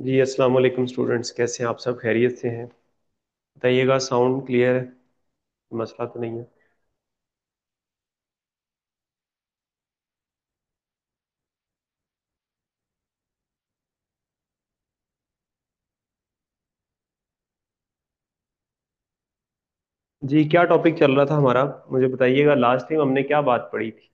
जी अस्सलाम वालेकुम स्टूडेंट्स, कैसे हैं आप? सब खैरियत से हैं? बताइएगा, साउंड क्लियर है? मसला तो नहीं है? जी, क्या टॉपिक चल रहा था हमारा? मुझे बताइएगा, लास्ट टाइम हमने क्या बात पढ़ी थी?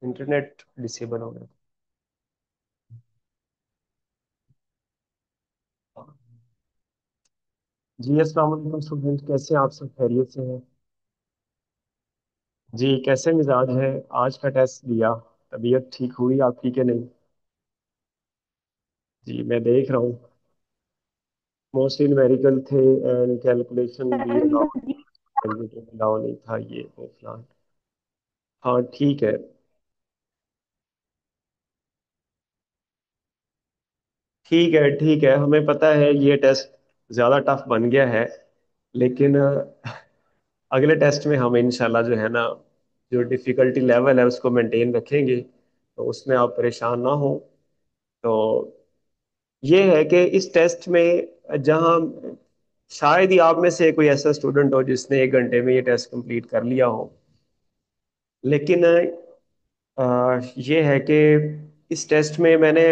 इंटरनेट डिसेबल हो गया था। जी अस्सलाम वालेकुम स्टूडेंट, कैसे हैं आप? सब खैरियत से हैं? जी, कैसे मिजाज है? आज का टेस्ट दिया, तबीयत ठीक हुई आपकी कि नहीं? जी, मैं देख रहा हूँ। मोस्टली न्यूमेरिकल थे एंड कैलकुलेशन भी अलाउ, अलाउ नहीं था ये वो फिलहाल। हाँ ठीक है। ठीक है ठीक है, हमें पता है ये टेस्ट ज़्यादा टफ बन गया है, लेकिन अगले टेस्ट में हम इंशाल्लाह जो है ना, जो डिफ़िकल्टी लेवल है उसको मेंटेन रखेंगे, तो उसमें आप परेशान ना हो। तो ये है कि इस टेस्ट में जहाँ शायद ही आप में से कोई ऐसा स्टूडेंट हो जिसने 1 घंटे में ये टेस्ट कंप्लीट कर लिया हो, लेकिन ये है कि इस टेस्ट में मैंने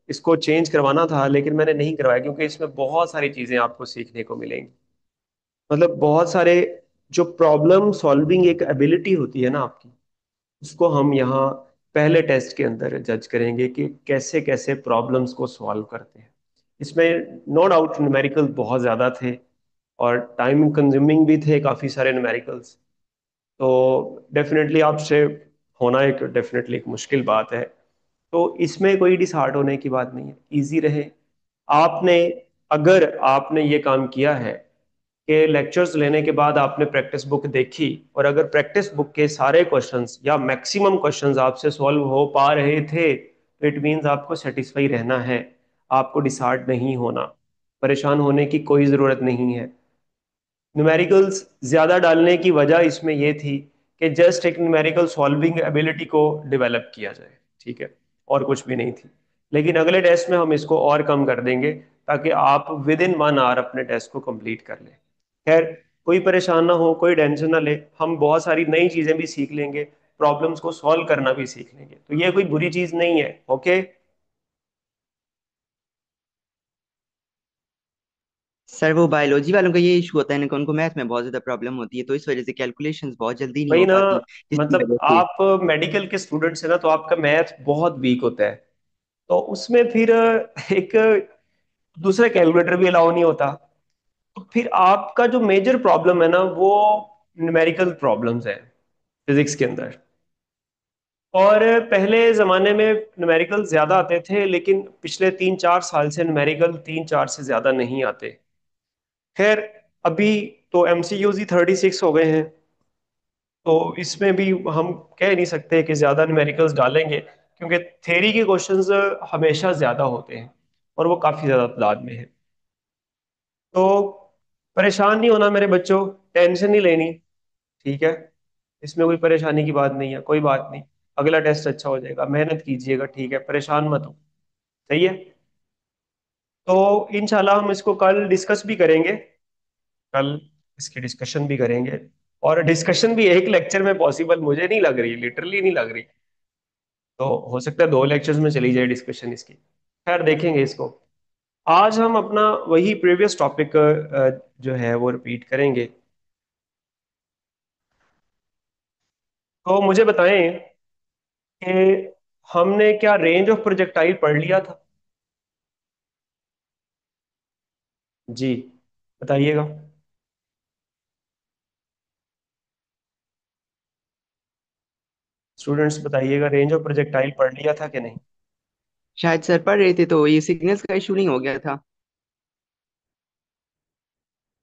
इसको चेंज करवाना था, लेकिन मैंने नहीं करवाया क्योंकि इसमें बहुत सारी चीज़ें आपको सीखने को मिलेंगी। मतलब बहुत सारे, जो प्रॉब्लम सॉल्विंग एक एबिलिटी होती है ना आपकी, उसको हम यहाँ पहले टेस्ट के अंदर जज करेंगे कि कैसे कैसे प्रॉब्लम्स को सॉल्व करते हैं। इसमें नो डाउट न्यूमेरिकल बहुत ज़्यादा थे और टाइम कंज्यूमिंग भी थे काफ़ी सारे न्यूमेरिकल्स। तो डेफिनेटली आपसे होना एक डेफिनेटली एक मुश्किल बात है। तो इसमें कोई डिसहार्ट होने की बात नहीं है, इजी रहे। आपने, अगर आपने ये काम किया है कि लेक्चर्स लेने के बाद आपने प्रैक्टिस बुक देखी, और अगर प्रैक्टिस बुक के सारे क्वेश्चंस या मैक्सिमम क्वेश्चंस आपसे सॉल्व हो पा रहे थे, तो इट मीन्स आपको सेटिस्फाई रहना है, आपको डिसहार्ट नहीं होना, परेशान होने की कोई ज़रूरत नहीं है। न्यूमेरिकल्स ज़्यादा डालने की वजह इसमें यह थी कि जस्ट एक न्यूमेरिकल सॉल्विंग एबिलिटी को डेवलप किया जाए, ठीक है, और कुछ भी नहीं थी। लेकिन अगले टेस्ट में हम इसको और कम कर देंगे ताकि आप विद इन 1 आवर अपने टेस्ट को कंप्लीट कर लें। खैर, कोई परेशान ना हो, कोई टेंशन ना ले, हम बहुत सारी नई चीज़ें भी सीख लेंगे, प्रॉब्लम्स को सॉल्व करना भी सीख लेंगे, तो ये कोई बुरी चीज़ नहीं है। ओके। सर वो बायोलॉजी वालों का ये इशू होता है ना कि उनको मैथ में बहुत ज्यादा प्रॉब्लम होती है, तो इस वजह से कैलकुलेशंस बहुत जल्दी नहीं भाई हो ना, पाती, जिसकी मतलब वजह से। आप मेडिकल के स्टूडेंट्स हैं ना, तो आपका मैथ बहुत वीक होता है, तो उसमें फिर एक दूसरा कैलकुलेटर भी अलाउ नहीं होता। तो फिर आपका जो मेजर प्रॉब्लम है ना, वो न्यूमेरिकल प्रॉब्लम्स है फिजिक्स के अंदर। और पहले जमाने में न्यूमेरिकल ज्यादा आते थे, लेकिन पिछले 3-4 साल से न्यूमेरिकल 3-4 से ज्यादा नहीं आते। खैर, अभी तो एमसीक्यूज ही 36 हो गए हैं, तो इसमें भी हम कह नहीं सकते कि ज्यादा न्यूमेरिकल्स डालेंगे, क्योंकि थ्योरी के क्वेश्चंस हमेशा ज्यादा होते हैं और वो काफी ज्यादा तादाद में है। तो परेशान नहीं होना मेरे बच्चों, टेंशन नहीं लेनी, ठीक है? इसमें कोई परेशानी की बात नहीं है, कोई बात नहीं। अगला टेस्ट अच्छा हो जाएगा, मेहनत कीजिएगा, ठीक है, परेशान मत हो। सही है। तो इंशाल्लाह हम इसको कल डिस्कस भी करेंगे, कल इसकी डिस्कशन भी करेंगे। और डिस्कशन भी एक लेक्चर में पॉसिबल मुझे नहीं लग रही, लिटरली नहीं लग रही। तो हो सकता है 2 लेक्चर्स में चली जाए डिस्कशन इसकी। खैर, देखेंगे इसको। आज हम अपना वही प्रीवियस टॉपिक जो है वो रिपीट करेंगे। तो मुझे बताएं कि हमने क्या रेंज ऑफ प्रोजेक्टाइल पढ़ लिया था? जी, बताइएगा। स्टूडेंट्स बताइएगा, रेंज ऑफ प्रोजेक्टाइल पढ़ लिया था कि नहीं? शायद सर पढ़ रहे थे तो ये सिग्नल्स का इशू नहीं हो गया था।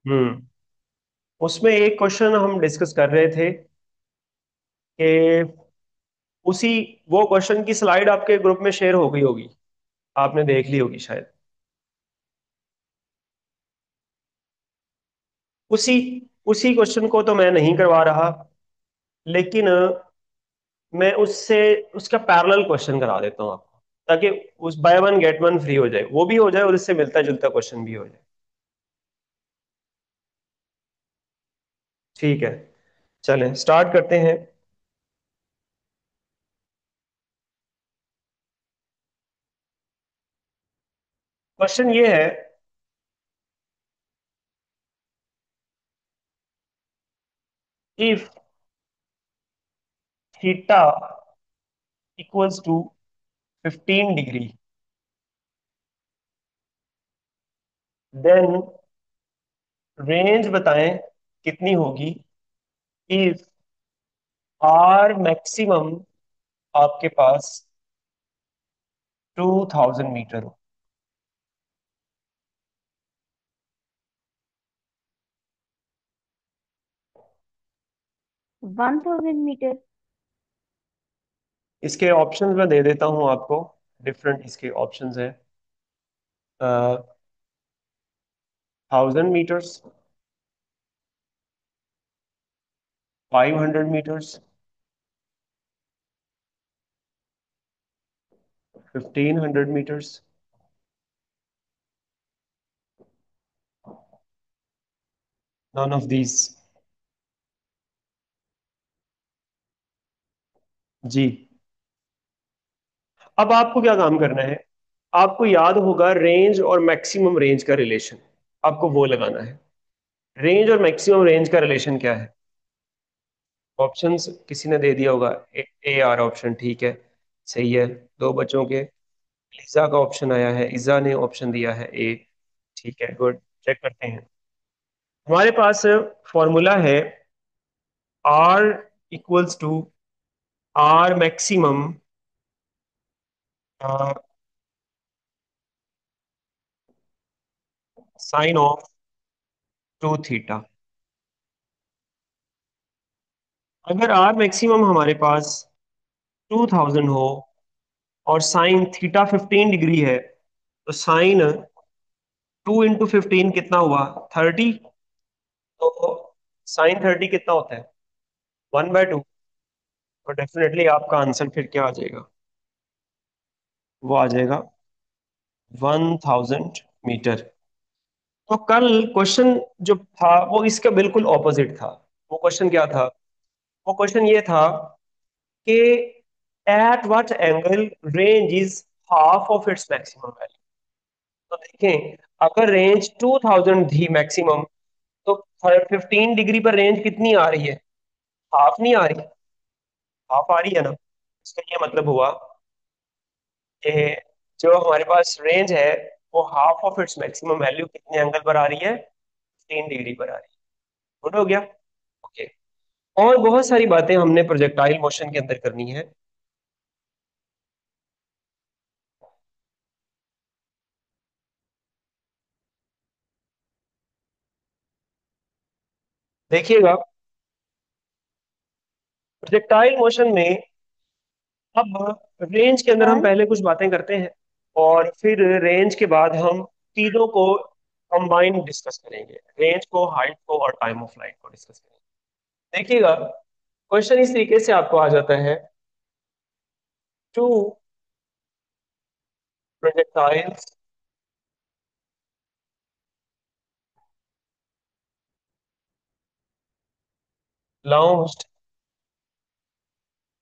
हम्म। उसमें एक क्वेश्चन हम डिस्कस कर रहे थे कि उसी वो क्वेश्चन की स्लाइड आपके ग्रुप में शेयर हो गई होगी, आपने देख ली होगी शायद। उसी उसी क्वेश्चन को तो मैं नहीं करवा रहा, लेकिन मैं उससे उसका पैरेलल क्वेश्चन करा देता हूँ आपको, ताकि उस bye one get one free हो जाए, वो भी हो जाए और इससे मिलता जुलता क्वेश्चन भी हो जाए। ठीक है, चलें स्टार्ट करते हैं। क्वेश्चन ये है, if theta equals to 15 degree, then range बताएं कितनी होगी इफ आर मैक्सिमम आपके पास 2000 मीटर हो। 1000 मीटर। इसके ऑप्शंस मैं दे देता हूं आपको। डिफरेंट इसके ऑप्शंस हैं। 1000 metres, 500 metres, 1500 metres, none of these. जी, अब आपको क्या काम करना है? आपको याद होगा रेंज और मैक्सिमम रेंज का रिलेशन, आपको वो लगाना है। रेंज और मैक्सिमम रेंज का रिलेशन क्या है? ऑप्शंस किसी ने दे दिया होगा। ए आर ऑप्शन, ठीक है, सही है। दो बच्चों के, लिजा का ऑप्शन आया है, इजा ने ऑप्शन दिया है ए। ठीक है, गुड। चेक करते हैं। हमारे पास फॉर्मूला है R equals to R maximum sine of 2 theta. अगर आर मैक्सिमम हमारे पास 2000 हो और साइन थीटा 15 डिग्री है, तो साइन 2 इंटू 15 कितना हुआ? 30। तो साइन 30 कितना होता है? 1/2। तो डेफिनेटली आपका आंसर फिर क्या आ जाएगा? वो आ जाएगा 1000 मीटर। तो कल क्वेश्चन जो था वो इसका बिल्कुल ऑपोजिट था। वो क्वेश्चन क्या था? वो क्वेश्चन ये था कि at what angle range is half of its maximum value. तो देखें, अगर रेंज 2000 थी मैक्सिमम, तो 15 डिग्री पर रेंज कितनी आ रही है? हाफ नहीं आ रही? हाफ आ रही है ना। इसका ये मतलब हुआ कि जो हमारे पास रेंज है वो half of its maximum value कितने एंगल पर आ रही है? 15 डिग्री पर आ रही है। गुड हो गया। ओके। और बहुत सारी बातें हमने प्रोजेक्टाइल मोशन के अंदर करनी है। देखिएगा, प्रोजेक्टाइल मोशन में अब रेंज के अंदर हम सर पहले कुछ बातें करते हैं, और फिर रेंज के बाद हम तीनों को कंबाइन डिस्कस करेंगे। रेंज को, हाइट को और टाइम ऑफ फ्लाइट को डिस्कस करेंगे। देखिएगा, क्वेश्चन इस तरीके से आपको आ जाता है। Two projectiles launched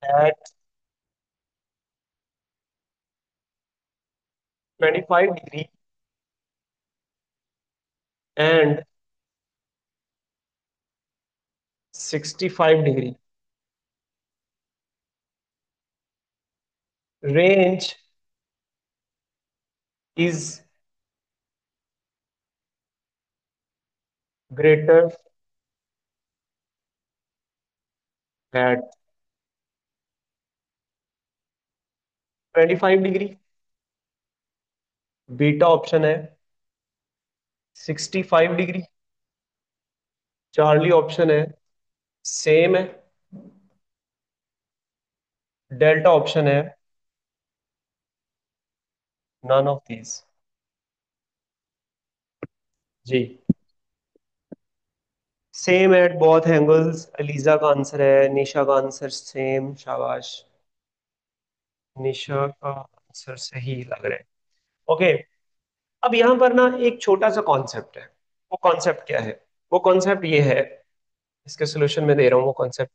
at 25 degree and 65 degree range is greater at 25 degree. Beta option है 65 डिग्री। चार्ली ऑप्शन है सेम है। डेल्टा ऑप्शन है नन ऑफ दीज। जी, same at both angles. Aliza का आंसर है, निशा का आंसर सेम, शाबाश। निशा का आंसर सही लग रहा है। ओके, अब यहां पर ना एक छोटा सा कॉन्सेप्ट है। वो कॉन्सेप्ट क्या है? वो कॉन्सेप्ट ये है, इसके सोल्यूशन में दे रहा हूँ वो concept.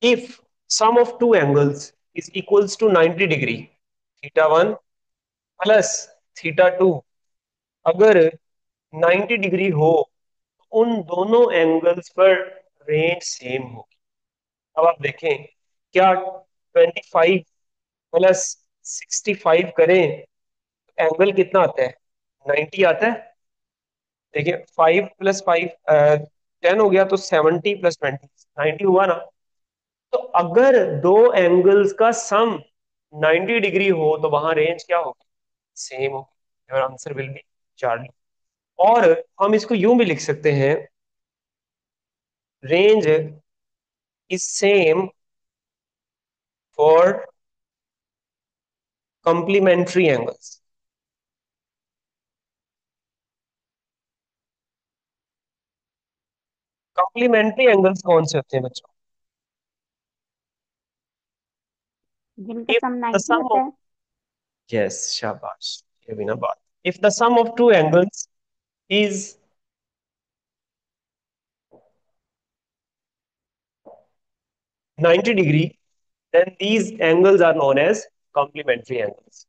If sum of two angles is equals to 90 degree, theta one plus theta two, अगर 90 डिग्री हो तो उन दोनों एंगल्स पर रेंज सेम होगी। अब आप देखें, क्या 25 प्लस 65 करें तो एंगल कितना आता है? 90 आता है। देखिए 5 प्लस 5 10 हो गया, तो 70 प्लस 20 90 हुआ ना। तो अगर दो एंगल्स का सम 90 डिग्री हो तो वहां रेंज क्या होगी? सेम होगी। Your answer will be Charlie. और हम इसको यूं भी लिख सकते हैं, range is same for complementary angles. Complementary angles कौन से होते हैं बच्चों? जिनका इफ सम द 90 सम होता ऑफ, है। यस शाबाश, ये भी ना बात। If the sum of two angles is 90 degree, then these angles are known as complementary angles।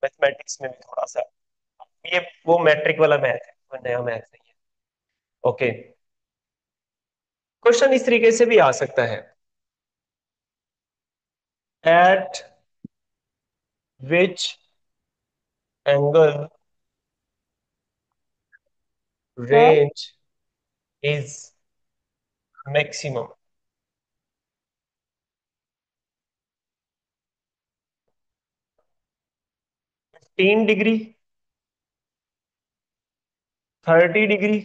Mathematics में भी थोड़ा सा, ये वो मैट्रिक वाला मैथ है, वो नया मैथ नहीं है। ओके, क्वेश्चन इस तरीके से भी आ सकता है, at which angle sir range is maximum. 15 degree, 30 degree,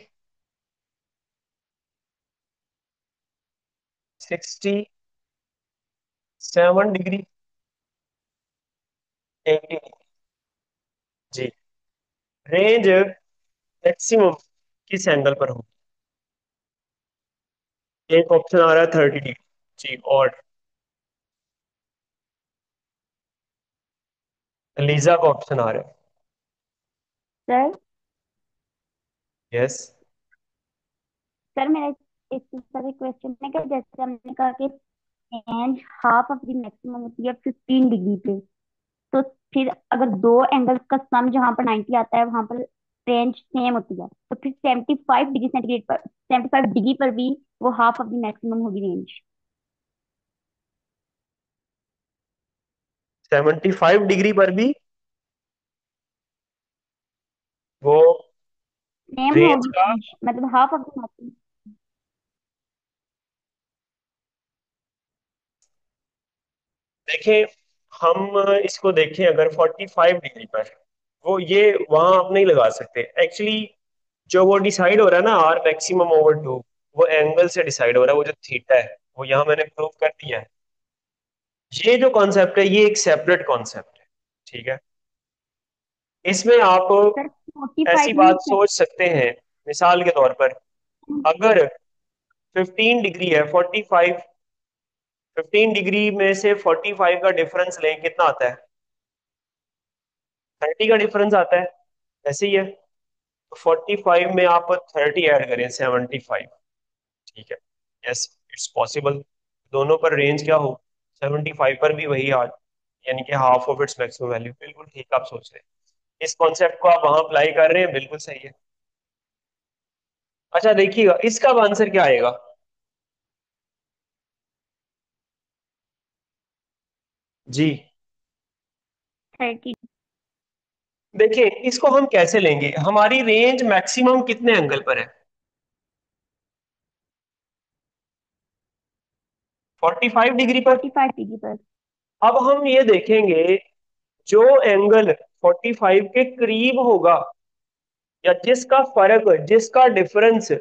67 degree, 80 degree. जी, रेंज मैक्सिमम किस एंगल पर हो? एक ऑप्शन आ रहा है 30 डिग्री। जी, और लीजा का ऑप्शन आ रहा है। Sir yes. सर मेरा एक दूसरा क्वेश्चन है कि जैसे हमने कहा कि range half of the maximum होती है 15 डिग्री पे, तो फिर अगर दो एंगल्स का सम जहां पर 90 आता है वहां पर रेंज सेम होती है, तो फिर 75 डिग्री सेंटीग्रेड पर, 75 डिग्री पर भी वो हाफ ऑफ द मैक्सिमम होगी रेंज। 75 डिग्री पर भी वो सेम रेंज होगी का, रेंज, मतलब हाफ ऑफ द मैक्सिमम। देखें, हम इसको देखें अगर 45 डिग्री पर, वो ये वहां आप नहीं लगा सकते एक्चुअली। जो वो डिसाइड हो रहा है ना, आर मैक्सिमम ओवर टू, वो एंगल से डिसाइड हो रहा है, वो जो थीटा है वो यहाँ मैंने प्रूव कर दिया है। ये जो कॉन्सेप्ट है ये एक सेपरेट कॉन्सेप्ट है, ठीक है। इसमें आप सर ऐसी 45 बात में सोच सकते हैं, मिसाल के तौर पर, अगर 15 डिग्री है, 15 डिग्री में से 45 का डिफरेंस लें, कितना आता है? 30 का डिफरेंस आता है। ऐसे ही है, तो 45 में आप 30 ऐड करें, 75। ठीक है, यस, इट्स पॉसिबल दोनों पर रेंज क्या हो, 75 पर भी वही हाल, यानी कि half of its maximum value. बिल्कुल ठीक आप सोच रहे हैं, इस कॉन्सेप्ट को आप वहां अप्लाई कर रहे हैं, बिल्कुल सही है। अच्छा देखिएगा इसका अब आंसर क्या आएगा। जी, 30। देखिए इसको हम कैसे लेंगे, हमारी रेंज मैक्सिमम कितने एंगल पर है? 45 डिग्री पर। 45 डिग्री पर। अब हम ये देखेंगे जो एंगल 45 के करीब होगा, या जिसका फर्क, जिसका डिफरेंस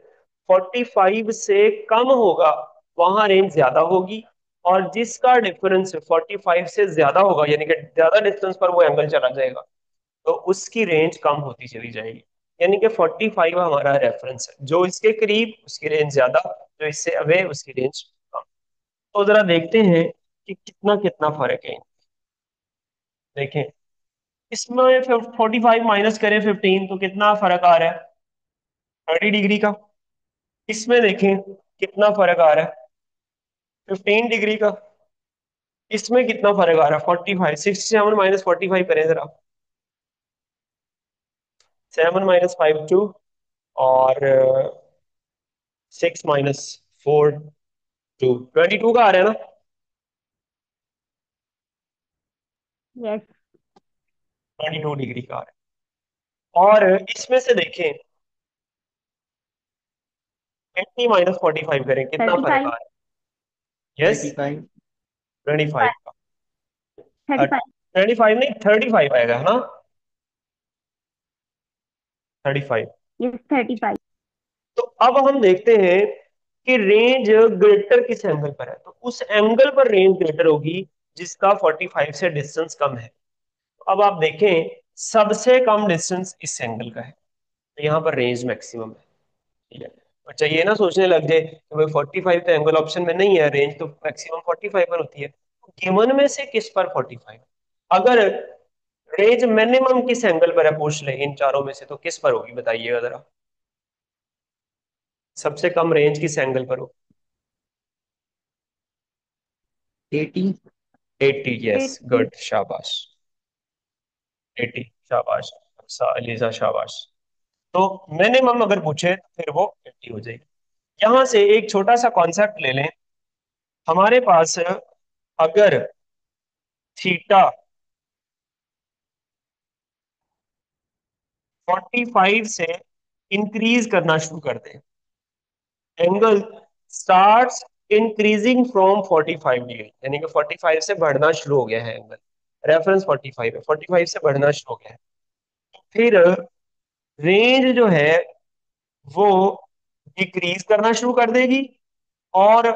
45 से कम होगा, वहां रेंज ज्यादा होगी। और जिसका डिफरेंस 45 से ज्यादा होगा, यानी कि ज्यादा डिस्टेंस पर वो एंगल चला जाएगा, तो उसकी रेंज कम होती चली जाएगी। यानी कि 45 हमारा रेफरेंस है, जो इसके करीब उसकी रेंज ज्यादा, जो इससे अवे उसकी रेंज कम। तो जरा देखते हैं कि कितना कितना फर्क है। देखें, इसमें 45 माइनस करें 15 तो कितना फर्क आ रहा है? 30 डिग्री का। इसमें देखें कितना फर्क आ रहा है? 15 डिग्री का। इसमें कितना फर्क आ रहा है? 45। 67 माइनस 45 करें जरा। 7 - 5 2, और 6 - 4 2, 22 का आ रहा है ना? यस। 22 डिग्री का आ रहा है। और इसमें से देखें 80 - 45 करें, कितना फर्क 35। आ रहा है? यस, 35। 25 का। 35। 25 नहीं, 35 आएगा, है ना? 35। यस 35। तो अब हम देखते हैं कि रेंज ग्रेटर किस एंगल पर है, तो उस एंगल पर रेंज ग्रेटर होगी जिसका 45 से डिस्टेंस कम है। तो अब आप देखें सबसे कम डिस्टेंस इस एंगल का है, तो यहाँ पर रेंज मैक्सिमम है। ठीक है, अच्छा ये ना सोचने लग जाए कि भाई 45 तो एंगल ऑप्शन में नहीं है, रेंज तो मैक्सिमम 45 पर होती है। गिवन में से किस पर 45? अगर रेंज मिनिमम किस एंगल पर है पूछ ले इन चारों में से, तो किस पर होगी बताइएगा जरा। सबसे कम रेंज किस एंगल पर हो? 80। 80, यस 80। गुड, शाबाश। 80, शाबाश। अलीजा शाबाश। तो मिनिमम अगर पूछे तो फिर वो 80 हो जाएगी। यहां से एक छोटा सा कॉन्सेप्ट ले लें। हमारे पास अगर थीटा 45 से इंक्रीज करना शुरू कर दे, angle starts increasing from 45 degree, यानी कि 45 से बढ़ना शुरू हो गया है एंगल। रेफरेंस 45 है, 45 से बढ़ना शुरू हो गया है। फिर रेंज जो है वो डिक्रीज करना शुरू कर देगी, और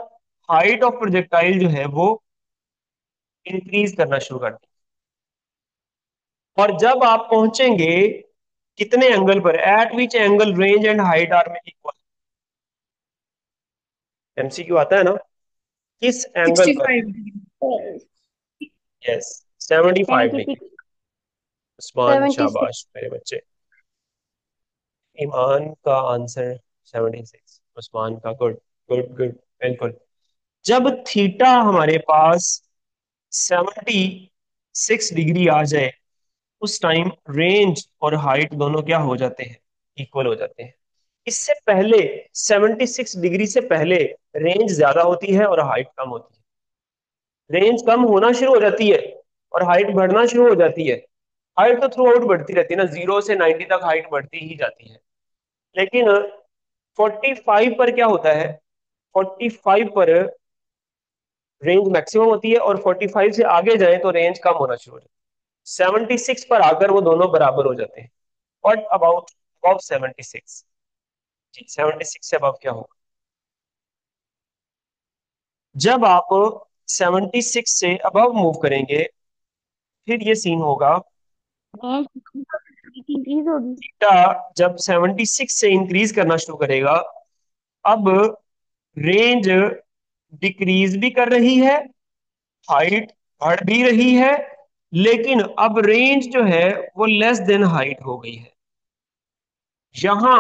हाइट ऑफ प्रोजेक्टाइल जो है वो इंक्रीज करना शुरू कर देगी। और जब आप पहुंचेंगे कितने एंगल पर, at which angle range and height are में इक्वल, एमसीक्यू आता है ना, किस एंगल पर? 65 डिग्री। Yes, 75 degree. 76। उस्मान 76। शाबाश मेरे बच्चे। ईमान का आंसर 76, उस्मान का गुड, गुड गुड, बिल्कुल। जब थीटा हमारे पास 76 डिग्री आ जाए, उस टाइम रेंज और हाइट दोनों क्या हो जाते हैं? इक्वल हो जाते हैं। इससे पहले 76 डिग्री से पहले रेंज ज्यादा होती है और हाइट कम होती है। रेंज कम होना शुरू हो जाती है और हाइट बढ़ना शुरू हो जाती है। हाइट तो थ्रू आउट बढ़ती रहती है ना, 0 से 90 तक हाइट बढ़ती ही जाती है। लेकिन 45 पर क्या होता है? 45 पर रेंज मैक्सिमम होती है, और 45 से आगे जाए तो रेंज कम होना शुरू हो जाती है। 76 पर आकर वो दोनों बराबर हो जाते हैं। What about about 76? जी, 76 से अबव क्या होगा? जब आप 76 से अबव मूव करेंगे, फिर ये सीन होगा। रेंज इंक्रीज होगी। थीटा जब 76 से इंक्रीज करना शुरू करेगा, अब रेंज डिक्रीज भी कर रही है, हाइट बढ़ भी रही है, लेकिन अब रेंज जो है वो लेस देन हाइट हो गई है। यहां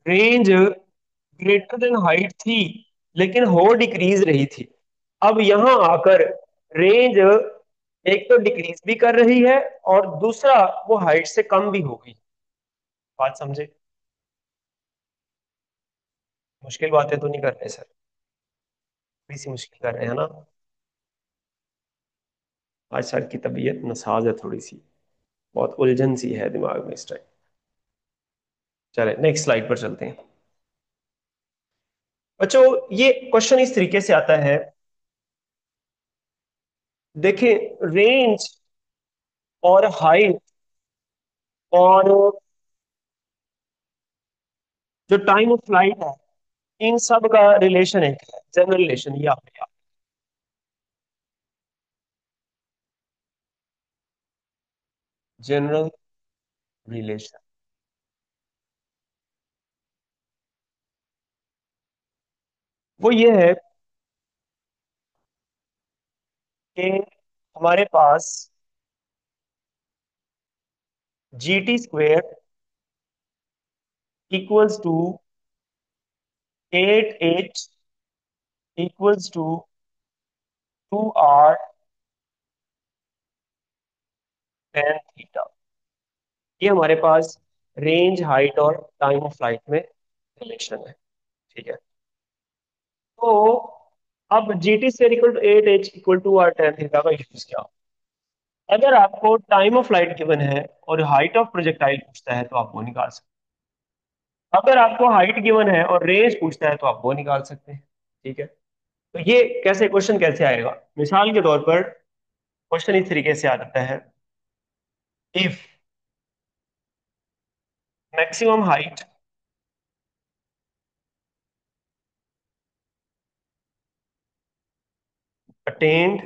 रेंज ग्रेटर देन हाइट थी, लेकिन हो डिक्रीज रही थी। अब यहां आकर रेंज एक तो डिक्रीज भी कर रही है, और दूसरा वो हाइट से कम भी हो गई। बात समझे? मुश्किल बातें तो नहीं कर रहे सर? थोड़ी सी मुश्किल कर रहे हैं ना? आज सर की तबीयत नसाज है थोड़ी सी, बहुत उलझन सी है दिमाग में इस टाइम। चले नेक्स्ट स्लाइड पर चलते हैं। बच्चों ये क्वेश्चन इस तरीके से आता है, देखें रेंज और हाइट और जो टाइम ऑफ फ्लाइट है, इन सब का रिलेशन एक है, जनरल रिलेशन, ये आपने याद, जनरल रिलेशन। वो ये है कि हमारे पास GT² equals to 8h equals to 2r tan θ। ये हमारे पास रेंज, हाइट और टाइम ऑफ फ्लाइट में रिलेशन है। ठीक है, तो अब GT² equal to 8h equal to r tan θ का यूज क्या? अगर आपको टाइम ऑफ फ्लाइट गिवन है और हाइट ऑफ प्रोजेक्टाइल पूछता है तो आप वो निकाल सकते हैं। अगर आपको हाइट गिवन है और रेंज पूछता है तो आप वो निकाल सकते हैं। ठीक है, तो ये कैसे क्वेश्चन कैसे आएगा? मिसाल के तौर पर क्वेश्चन इस तरीके से आ जाता है, if maximum height attained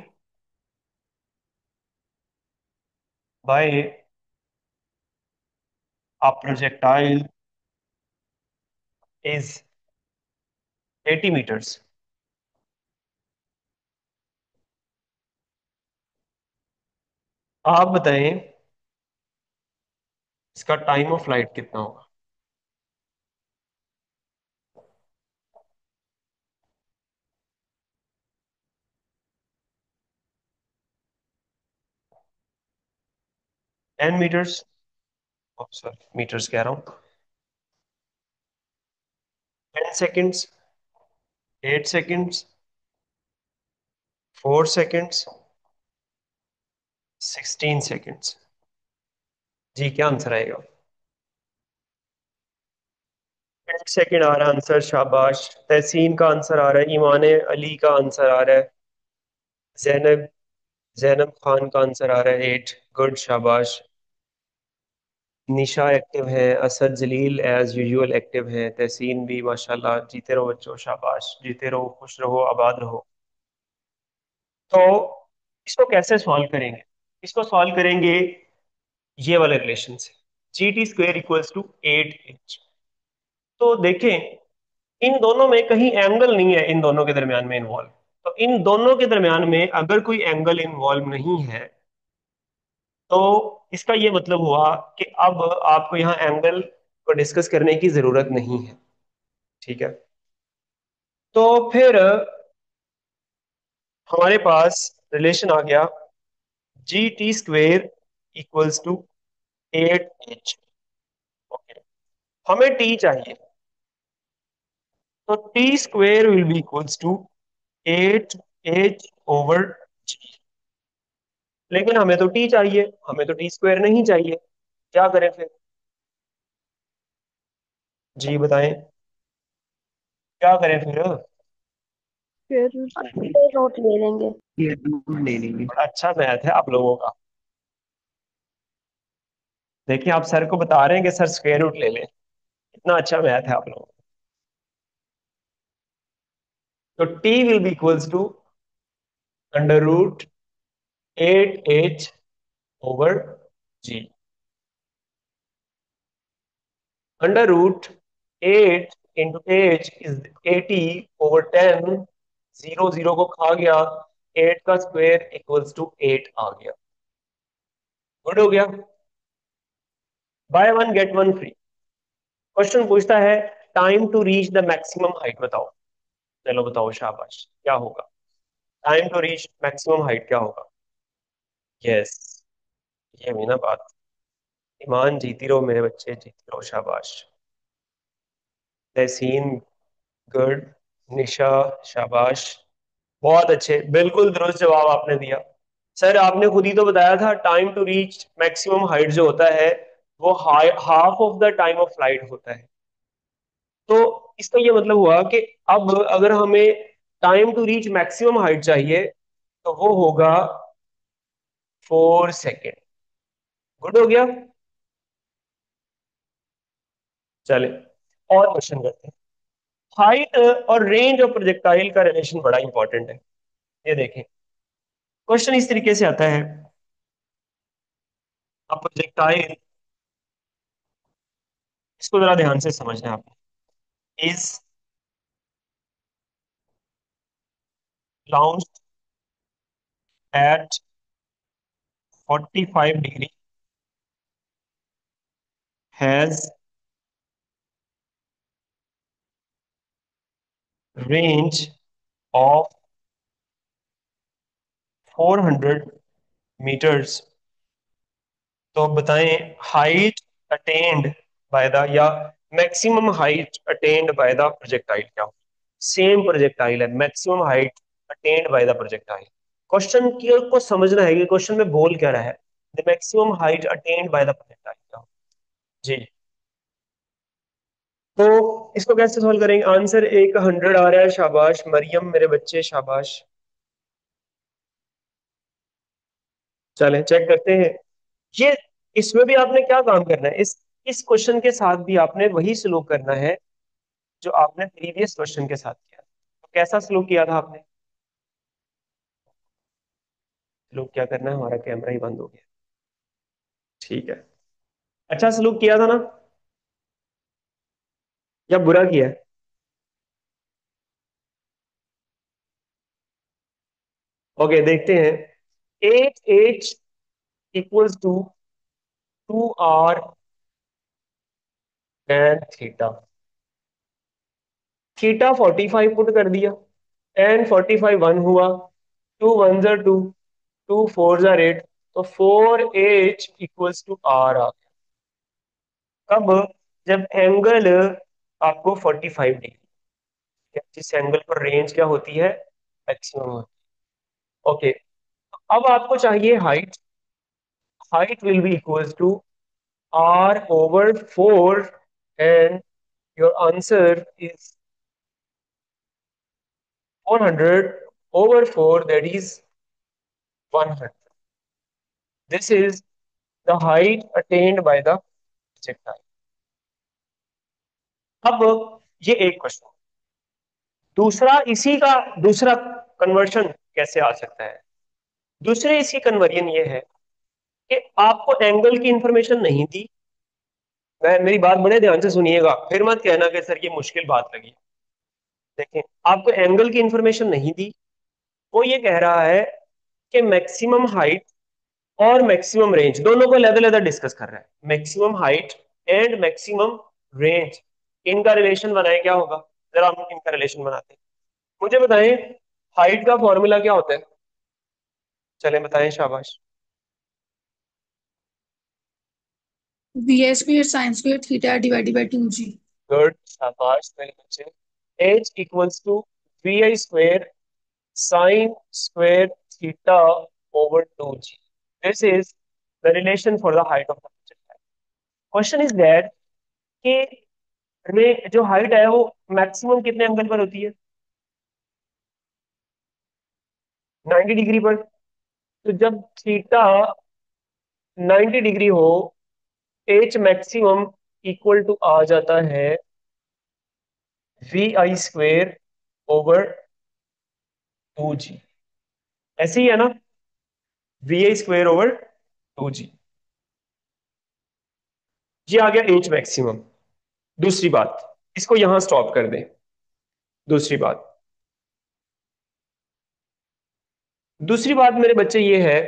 bye a projectile is 80 meters, आप बताएं इसका टाइम ऑफ फ्लाइट कितना होगा? 10 meters, सॉरी मीटर्स कह रहा हूँ, 10 seconds, 8 seconds, 4 seconds, 16 seconds। जी क्या आंसर आएगा? 8 सेकंड आ रहा है आंसर, शाबाश। तहसीन का आंसर आ रहा है, ईमान अली का आंसर आ रहा है, जैनब जैनब खान का आंसर आ रहा है 8, गुड शाबाश। निशा एक्टिव है, असद जलील एज यूजुअल एक्टिव है, तहसीन भी माशाल्लाह। जीते रहो बच्चों, शाबाश, जीते रहो, खुश रहो, आबाद रहो। तो इसको कैसे सॉल्व करेंगे? इसको सॉल्व करेंगे ये वाले रिलेशन से, GT² इक्वल्स टू 8h। तो देखें इन दोनों में कहीं एंगल नहीं है, इन दोनों के दरमियान में इन्वॉल्व। तो इन दोनों के दरमियान में अगर कोई एंगल इन्वॉल्व नहीं है तो इसका ये मतलब हुआ कि अब आपको यहाँ एंगल को डिस्कस करने की जरूरत नहीं है। ठीक है, तो फिर हमारे पास रिलेशन आ गया GT² equals to 8h। Okay, हमें टी चाहिए, तो T² will be equals to 8h/g। लेकिन हमें तो टी चाहिए, हमें तो T² नहीं चाहिए, क्या करें फिर? जी बताएं, क्या करें फिर? फिर रोट ले लेंगे। ये दूर ले लेंगे। बड़ा अच्छा मैथ है आप लोगों का। देखिए आप सर को बता रहे हैं कि सर स्क्वायर रूट ले लें, इतना अच्छा मैथ है आप लोगों का। तो T will be equals to √8h/g। √8 into H is 80/10, 0 0 को खा गया, 8 का स्क्वायर इक्वल्स टू 8 आ गया। गुड हो गया, buy one get one free. Question पूछता है time to reach the maximum height बताओ। चलो बताओ, शाबाश, क्या होगा? Time to reach maximum height क्या होगा? यस, ये हुई ना बात। ईमान जीती रहो मेरे बच्चे, जीती रहो, शाबाश। तहसीन गुड, निशा शाबाश, बहुत अच्छे, बिल्कुल दुरुस्त जवाब आपने दिया। सर आपने खुद ही तो बताया था time to reach maximum height जो होता है वो half of the time of flight होता है। तो इसका ये मतलब हुआ कि अब अगर हमें time to reach maximum height चाहिए तो वो होगा 4 सेकेंड। गुड हो गया। चले और क्वेश्चन करते हैं। हाइट और रेंज ऑफ प्रोजेक्टाइल का रिलेशन बड़ा इंपॉर्टेंट है। ये देखें, क्वेश्चन इस तरीके से आता है, अब प्रोजेक्टाइल, इसको जरा ध्यान से समझना है आपने, is launched at 45 degree, has range of 400 metres. तो बताएं हाइट अटेन्ड बाय द, या maximum height attained by the projectile क्या हो। सेम प्रोजेक्टाइल है, maximum height attained by the projectile. Question को समझना है कि क्वेश्चन में बोल क्या रहा है, the maximum height attained by the projectile क्या हो। जी, तो इसको कैसे सॉल्व करेंगे? आंसर एक 100 आ रहा है, शाबाश मरियम मेरे बच्चे शाबाश। चलें चेक करते हैं। ये इसमें भी आपने क्या काम करना है, इस क्वेश्चन के साथ भी आपने वही सलूक करना है जो आपने प्रीवियस क्वेश्चन के साथ किया। तो कैसा सलूक किया था आपने? सलूक क्या करना है, हमारा कैमरा ही बंद हो गया। ठीक है, अच्छा सलूक किया था ना, या बुरा किया है? ओके देखते हैं। 8h equals to 2r and theta. Theta 45 put कर दिया, एंड 45 1 हुआ, 2 1 2, 2 4 8, तो 4h इक्वल्स टू r आ गया। कब? जब एंगल आपको 45 डिग्री, जिस एंगल पर रेंज क्या होती है, मैक्सिमम होती है। ओके, अब आपको चाहिए height. Height will be equals to r/4, and your answer is 400/4, that is 100. This is the height attained by the projectile. अब ये एक क्वेश्चन, दूसरा इसी का दूसरा कन्वर्शन कैसे आ सकता है? दूसरे इसकी कन्वर्जन ये है कि आपको एंगल की इंफॉर्मेशन नहीं दी। मैं मेरी बात बड़े ध्यान से सुनिएगा, फिर मत कहना कि सर ये मुश्किल बात लगी। देखें, आपको एंगल की इंफॉर्मेशन नहीं दी, वो ये कह रहा है कि मैक्सिमम हाइट और मैक्सिमम रेंज दोनों को अलग अलग डिस्कस कर रहा है। Maximum height and maximum range, इनका रिलेशन बनाए क्या होगा? जरा हम इनका रिलेशन बनाते हैं। मुझे बताएं हाइट का फॉर्मूला क्या होता है? चलें बताएं, शाबाश। VA² sin² θ/2g। गुड, शाबाश मेरे बच्चे। H equals to VI² sin² theta over 2g। This is the relation for the height of the projectile. Question is that कि जो हाइट है वो मैक्सिमम कितने एंगल पर होती है? 90 डिग्री पर। तो जब थीटा 90 डिग्री हो, एच मैक्सिमम इक्वल टू आ जाता है VI² ओवर 2g। ऐसे ही है ना, VI² ओवर 2g। ये आ गया एच मैक्सिमम। दूसरी बात, इसको यहां स्टॉप कर दें। दूसरी बात, दूसरी बात मेरे बच्चे ये है,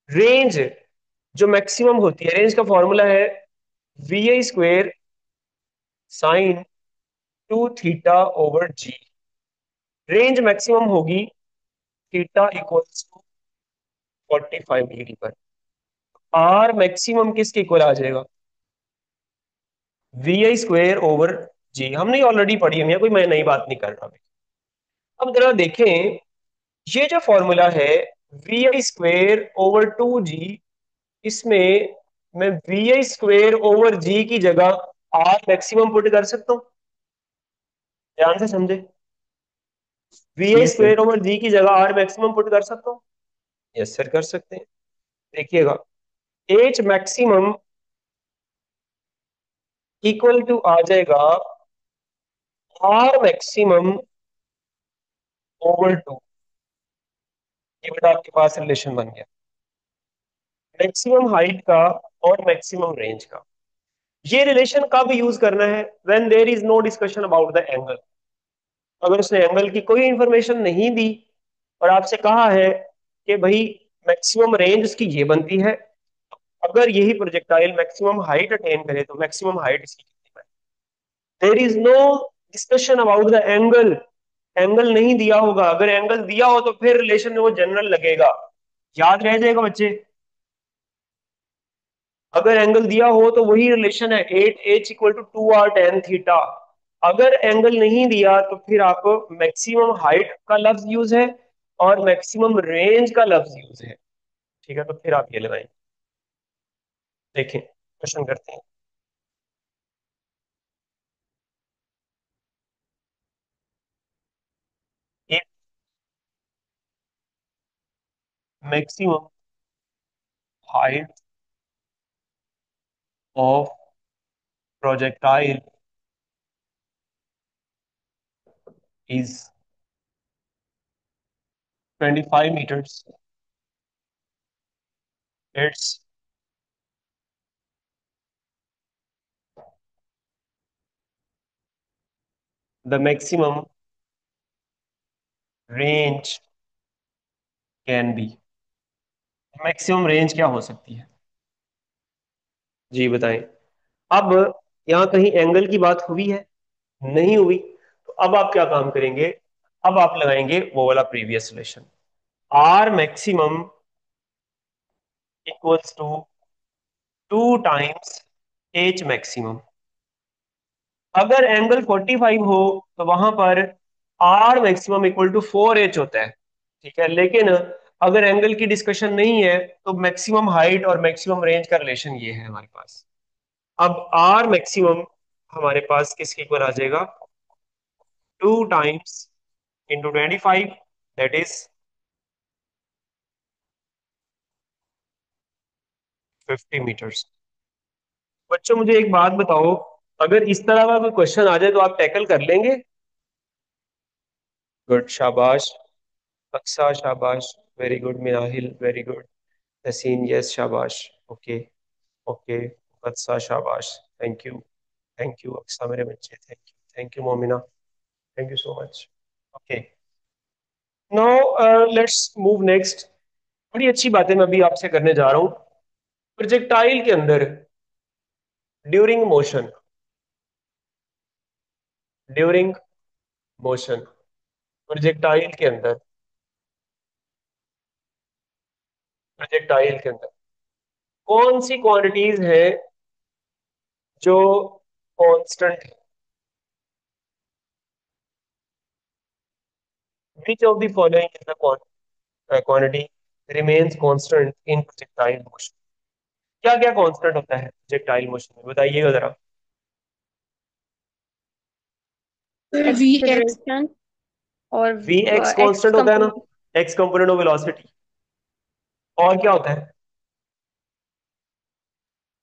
रेंज जो मैक्सिमम होती है, रेंज का फॉर्मूला है VI² sin 2 theta over g। Range maximum होगी थीटा इक्वल्स टू 45 डिग्री पर। आर मैक्सिमम किसके इक्वल आ जाएगा? VI² over g। हमने ऑलरेडी पढ़ी हुई है, कोई मैं नई बात नहीं कर रहा। अब जरा देखें, ये जो फॉर्मूला है V I square over 2g, इसमें मैं we I square over G की जगह आर मैक्सिमम पुट कर सकता हूँ? ध्यान से समझे। V I yes sir. Square over G की जगह आर मैक्सिमम पुट कर सकता हूँ? यस सर, कर सकते हैं। देखिएगा, एच मैक्सिमम इक्वल टू आ जाएगा आर मैक्सिमम ओवर 2। ये बेटा आपके पास रिलेशन बन गया मैक्सिमम हाइट का और मैक्सिमम रेंज का। ये रिलेशन कब यूज करना है? When there is no discussion about the angle. अगर उसने एंगल की कोई इंफॉर्मेशन नहीं दी और आपसे कहा है कि भाई मैक्सिमम रेंज उसकी ये बनती है, अगर यही प्रोजेक्टाइल मैक्सिमम हाइट अटेन करे तो मैक्सिमम हाइट इसकी कितनी है। There is no discussion about the angle. Angle नहीं दिया होगा, अगर एंगल दिया हो तो फिर रिलेशन में वो जनरल लगेगा, याद रह जाएगा बच्चे। अगर एंगल दिया हो तो वही रिलेशन है, 8h equal to 2r tan theta. अगर एंगल नहीं दिया तो फिर आपको मैक्सिमम हाइट का लफ्ज यूज है और मैक्सिमम रेंज का लफ्ज यूज है। ठीक है, तो फिर आप ये लगाएं। देखें, क्वेश्चन करते हैं। एक maximum height of projectile is 25 meters। It's the maximum range can be. Maximum range क्या हो सकती है जी, बताएं। अब यहां कहीं एंगल की बात हुई है? नहीं हुई। तो अब आप क्या काम करेंगे? अब आप लगाएंगे वो वाला previous relation, R maximum equals to 2 times H maximum. अगर एंगल 45 हो तो वहां पर are maximum equal to 4h होता है। ठीक है, लेकिन अगर एंगल की डिस्कशन नहीं है तो मैक्सिमम हाइट और मैक्सिमम रेंज का रिलेशन ये है हमारे पास। अब आर मैक्सिमम हमारे पास किसके इक्वल आ जाएगा? 2 times into 25, that is 50 meters। बच्चों मुझे एक बात बताओ, अगर इस तरह का कोई क्वेश्चन आ जाए तो आप टैकल कर लेंगे? गुड, शाबाश। अक्सा, शाबाश। Very good Minahil, very good. Haseen, yes, शाबाश। Okay, okay. अक्सा, शाबाश। Thank you, thank you Aqsa मेरे बच्चे, thank you Momina, thank you so much. Okay, now let's move next. बड़ी अच्छी बातें मैं अभी आपसे करने जा रहा हूं। प्रोजेक्टाइल के अंदर during motion, during motion projectile के अंदर, प्रोजेक्टाइल के अंदर कौन सी क्वांटिटीज हैं जो कांस्टेंट है? Which of the following is the quantity remains constant in projectile motion? क्या क्या कांस्टेंट होता है प्रोजेक्टाइल मोशन में, बताइएगा जरा। वी एक्स एक्सेलरेशन और वी एक्स एक्स कांस्टेंट होता है ना, component. X component of velocity. और क्या होता है?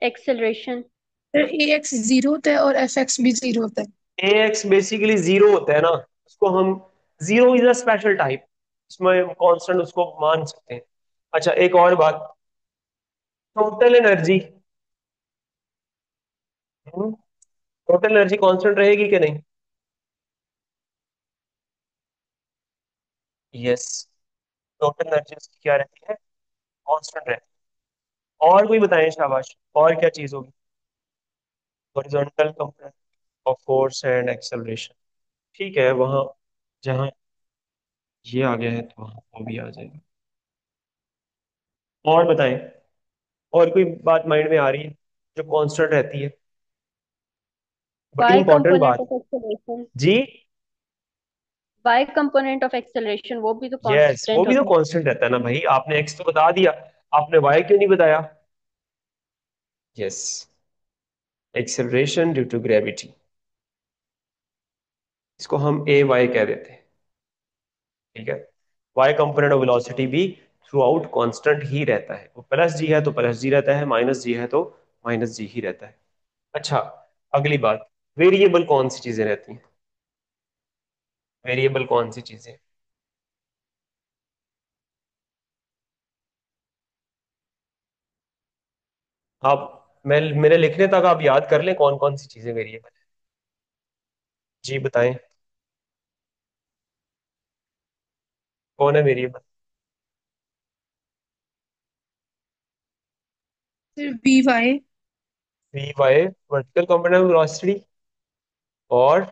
एक्सेलरेशन। ए एक्स जीरो होता है और एफ एक्स भी जीरो होता है। ए एक्स बेसिकली जीरो होता है ना, उसको हम zero is a special type, उसमें कांस्टेंट उसको मान सकते हैं। अच्छा, एक और बात, total energy, total energy constant रहेगी कि नहीं? यस, टोटल एनर्जी उसकी क्या रहती है? कांस्टेंट रहती है। और कोई बताएं, शाबाश, और क्या चीज होगी? Horizontal component of force and acceleration. ठीक है, वहां जहां ये आ गया है तो वहां वो भी आ जाएगा। और बताएं, और कोई बात माइंड में आ रही है जो कांस्टेंट रहती है? बड़ी वाई इंपॉर्टेंट कंपोनेंट बात ऑफ एक्सेलरेशन। जी। वाई कंपोनेंट ऑफ एक्सेलरेशन वो भी तो यस, वो कांस्टेंट भी तो होता है। कांस्टेंट रहता है ना भाई, आपने एक्स तो बता दिया, आपने वाई क्यों नहीं बताया? Yes, acceleration due to gravity, इसको हम ए वाई कह देते हैं। ठीक है, Y component of velocity throughout आउट कॉन्स्टेंट ही रहता है, वो प्लस जी है तो प्लस जी रहता है, माइनस जी है तो माइनस जी ही रहता है। अच्छा, अगली बात, वेरिएबल कौन सी चीजें रहती हैं? वेरिएबल कौन सी चीजें? आप, मैं मेरे लिखने तक आप याद कर लें कौन कौन सी चीजें वेरिएबल है। जी बताएं, कौन है वेरिएबल? फिर V Y. V Y vertical component of velocity, और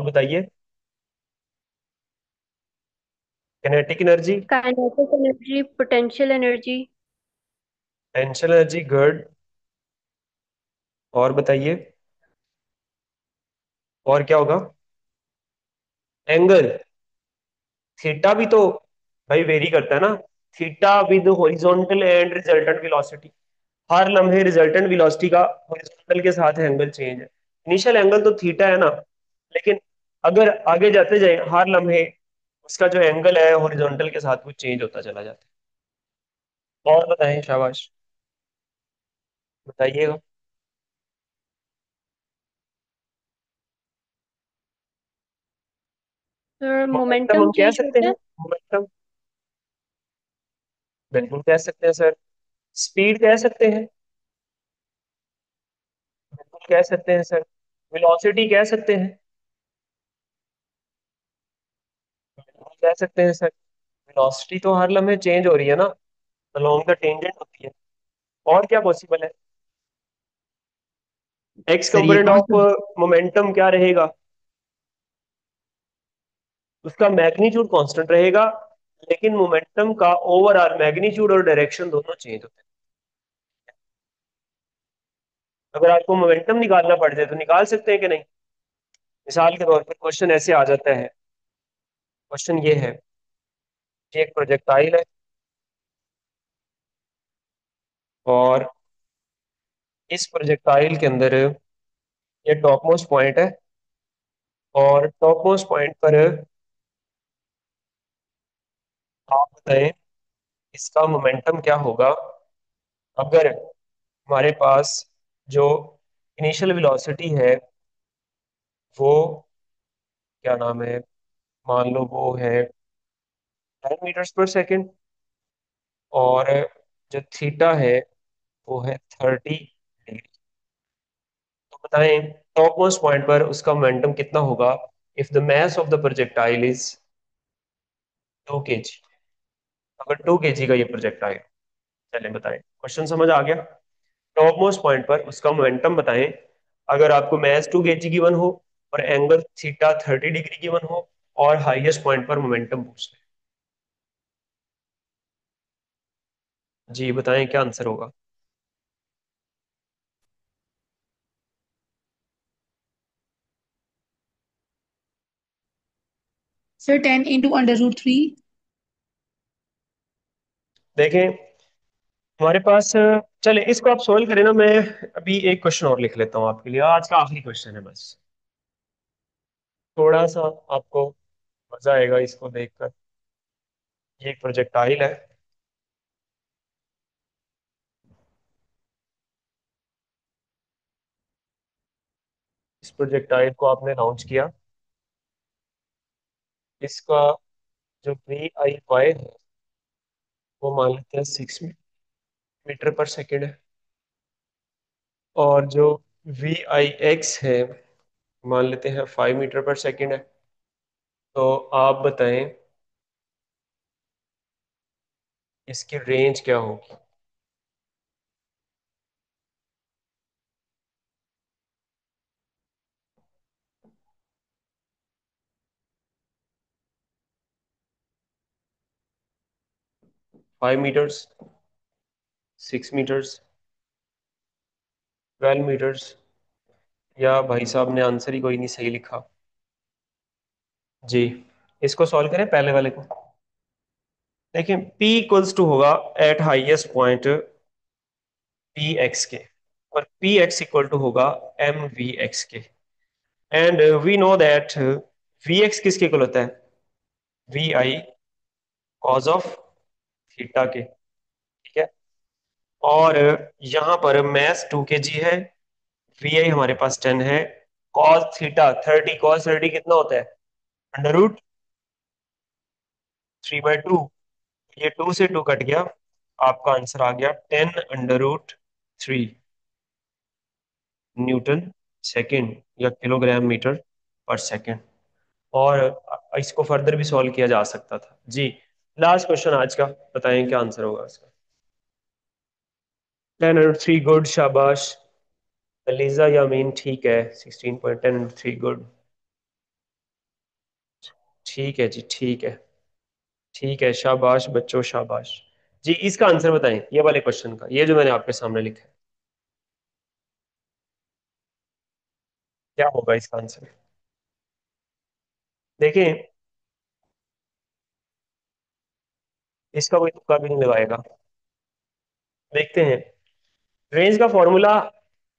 बताइए, kinetic energy, kinetic energy, potential energy. Tension energy, good, और बताइए, और क्या होगा? एंगल, थीटा भी तो भाई वेरी करता है ना, theta with horizontal and resultant velocity, हर लम्हे रिजल्टेंट वेलोसिटी का हॉरिजॉन्टल के साथ एंगल चेंज है। इनिशियल एंगल तो थीटा है ना, लेकिन अगर आगे जाते जाए हर लम्हे उसका जो एंगल है हॉरिजॉन्टल के साथ वो चेंज होता चला जाता है। और बताएं, शाबाश, बताइएगा। और मोमेंटम मोमेंटम हम कह चेंज सकते होता हैं, है। मोमेंटम बिल्कुल कह सकते हैं सर। स्पीड कह सकते हैं, बिल्कुल कह सकते हैं सर। वेलोसिटी कह सकते हैं, बिल्कुल कह सकते हैं सर। वेलोसिटी तो हर लम्हे चेंज हो रही है ना, अलोंग द टेंजेंट होती है। और क्या पॉसिबल है? एक्स सर ये कंपोनेंट कौन ऑफ सा। मोमेंटम क्या रहेगा? उसका मैग्नीट्यूड कांस्टेंट रहेगा, लेकिन मोमेंटम का ओवरऑल मैग्नीट्यूड और डायरेक्शन दोनों चेंज होते हैं। अगर आपको मोमेंटम निकालना पड़ जाए तो निकाल सकते हैं कि नहीं? मिसाल के तौर पर क्वेश्चन ऐसे आ जाता है, क्वेश्चन ये है कि एक प्रोजेक्टाइल है और इस प्रोजेक्टाइल के अंदर ये टॉप मोस्ट पॉइंट है, और टॉप मोस्ट पॉइंट पर आप बताएं इसका मोमेंटम क्या होगा अगर हमारे पास जो इनिशियल वेलोसिटी है वो, क्या नाम है, मान लो वो है 10 मीटर्स पर सेकेंड, और जो थीटा है वो है 30 डिग्री। तो बताएं टॉप मोस्ट पॉइंट पर उसका मोमेंटम कितना होगा if the mass of the projectile is 2 kg? अगर 2 kg का ये प्रोजेक्टाइल, चलें बताएं, क्वेश्चन समझ आ गया? टॉप मोस्ट पॉइंट पर उसका मोमेंटम बताएं अगर आपको मैस 2 kg गिवन हो और एंगल थीटा 30 डिग्री गिवन हो, और हाईएस्ट पॉइंट पर मोमेंटम पूछ लें। जी बताएं क्या आंसर होगा? सर 10 × √3। देखें हमारे पास, चले इसको आप सोल्व करें ना, मैं अभी एक क्वेश्चन और लिख लेता हूँ आपके लिए, आज का आखिरी क्वेश्चन है बस, थोड़ा सा आपको मजा आएगा इसको देखकर। ये एक प्रोजेक्टाइल है, इस प्रोजेक्टाइल को आपने लॉन्च किया, इसका जो वी आई वाई है वो मान लेते हैं 6 मीटर पर सेकेंड है, और जो वी आई एक्स है मान लेते हैं 5 मीटर पर सेकेंड है। तो आप बताएं इसकी रेंज क्या होगी? 5 मीटर्स, 6 मीटर्स, 12 मीटर्स, या भाई साहब ने आंसर ही कोई नहीं सही लिखा? जी, इसको सॉल्व करें पहले वाले को। देखिए P इक्वल्स टू होगा at highest point P X के, और पी एक्स इक्वल टू होगा एम वी एक्स के। And we know that V X किसके इक्वल होता है, V I cos of theta के, ठीक है। और यहाँ पर मैथ 2 kg है, वी आई हमारे पास 10 है, कॉस थीटा 30, कॉस 30 कितना होता है, √3/2, ये 2 से 2 कट गया, आपका आंसर आ गया 10√3 न्यूटन सेकेंड या किलोग्राम मीटर पर सेकेंड। और इसको फर्दर भी सॉल्व किया जा सकता था जी। लास्ट क्वेश्चन आज का, बताएं क्या आंसर होगा इसका। 10√3 गुड, शाबाश। लीजा यामीन ठीक है, 16.10√3 गुड। ठीक है जी, ठीक है, ठीक है, शाबाश बच्चों, शाबाश। जी इसका आंसर बताएं, ये वाले क्वेश्चन का, ये जो मैंने आपके सामने लिखा है, क्या होगा इसका आंसर। देखें, इसका कोई तुक्का भी नहीं लगाएगा। देखते हैं, रेंज का फॉर्मूला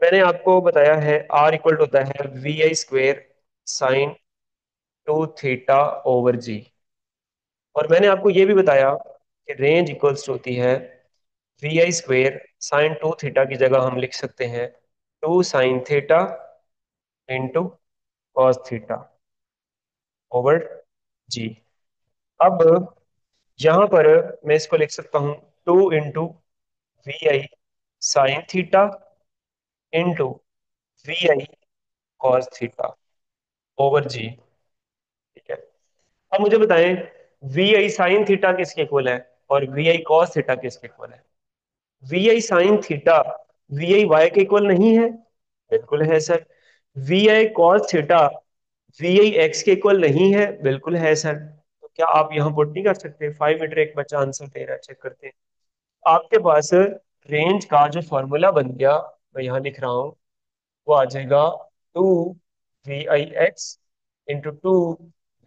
मैंने आपको बताया है, आर इक्वल होता है VI² साइन 2 थीटा/जी। और मैंने आपको ये भी बताया कि रेंज इक्वल्स होती है VI² साइन 2 थीटा की जगह हम लिख सकते हैं 2 sin थीटा इंटू कॉस थीटा/जी। अब यहाँ पर मैं इसको लिख सकता हूँ 2 into VI sin theta into VI cos थीटा/जी, ठीक है। अब मुझे बताएं, VI sin थीटा किसके इक्वल है और VI cos थीटा किसके इक्वल है। VI sin थीटा VI के इक्वल नहीं है, बिल्कुल है sir. VI cos theta VI x के इक्वल नहीं है, बिल्कुल है सर। तो क्या आप यहाँ पुट नहीं कर सकते, 5 मीटर एक बच्चा आंसर दे रहा है, चेक करते हैं। आपके पास रेंज का जो फॉर्मूला बन गया, मैं यहाँ लिख रहा हूँ, वो आ जाएगा 2 VI x इंटू 2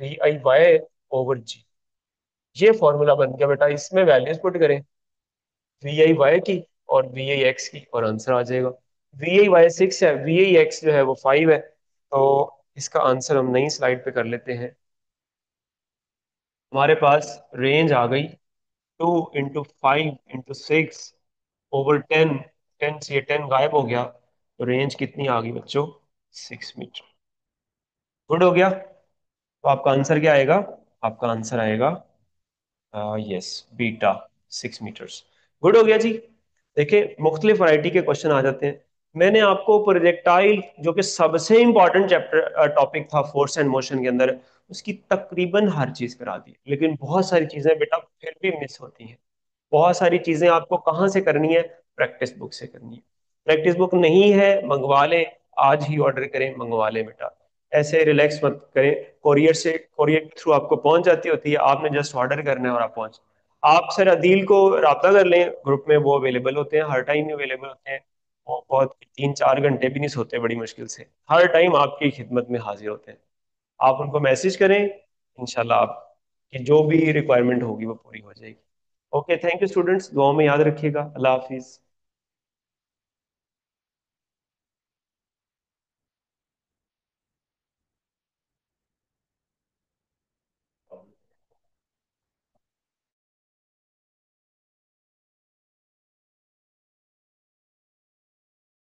VI y/जी। ये फॉर्मूला बन गया बेटा, इसमें वैल्यूज पुट करें VI y की और VI x की, और आंसर आ जाएगा। VI y 6 है, VI x जो है वो 5 है, तो इसका आंसर हम नई स्लाइड पे कर लेते हैं। हमारे पास रेंज आ गई 2 इंटू 5 इंटू 6 ओवर 10, 10 से ये 10 गायब हो गया, तो रेंज कितनी आ गई बच्चों, 6 मीटर। गुड हो गया। तो आपका आंसर क्या आएगा, आपका आंसर आएगा यस बीटा 6 मीटर्स। गुड हो गया जी। देखिए मुख्तलिफ वैरायटी के क्वेश्चन आ जाते हैं। मैंने आपको प्रोजेक्टाइल जो कि सबसे इंपॉर्टेंट चैप्टर टॉपिक था फोर्स एंड मोशन के अंदर, उसकी तकरीबन हर चीज करा दी, लेकिन बहुत सारी चीजें बेटा फिर भी मिस होती हैं। बहुत सारी चीजें आपको कहाँ से करनी है, प्रैक्टिस बुक से करनी है। प्रैक्टिस बुक नहीं है, मंगवा लें, आज ही ऑर्डर करें, मंगवा लें बेटा। ऐसे रिलैक्स मत करें, कोरियर से, कोरियर के थ्रू आपको पहुंच जाती होती है, आपने जस्ट ऑर्डर करना है और आप पहुंच। आप सर अदील को राब्ता कर लें, ग्रुप में वो अवेलेबल होते हैं, हर टाइम अवेलेबल होते हैं। वो बहुत 3-4 घंटे भी नहीं सोते बड़ी मुश्किल से, हर टाइम आपकी खिदमत में हाजिर होते हैं। आप उनको मैसेज करें, इंशाल्लाह आपकी जो भी रिक्वायरमेंट होगी वो पूरी हो जाएगी। ओके, थैंक यू स्टूडेंट्स, दुआओं में याद रखिएगा। अल्लाह हाफिज।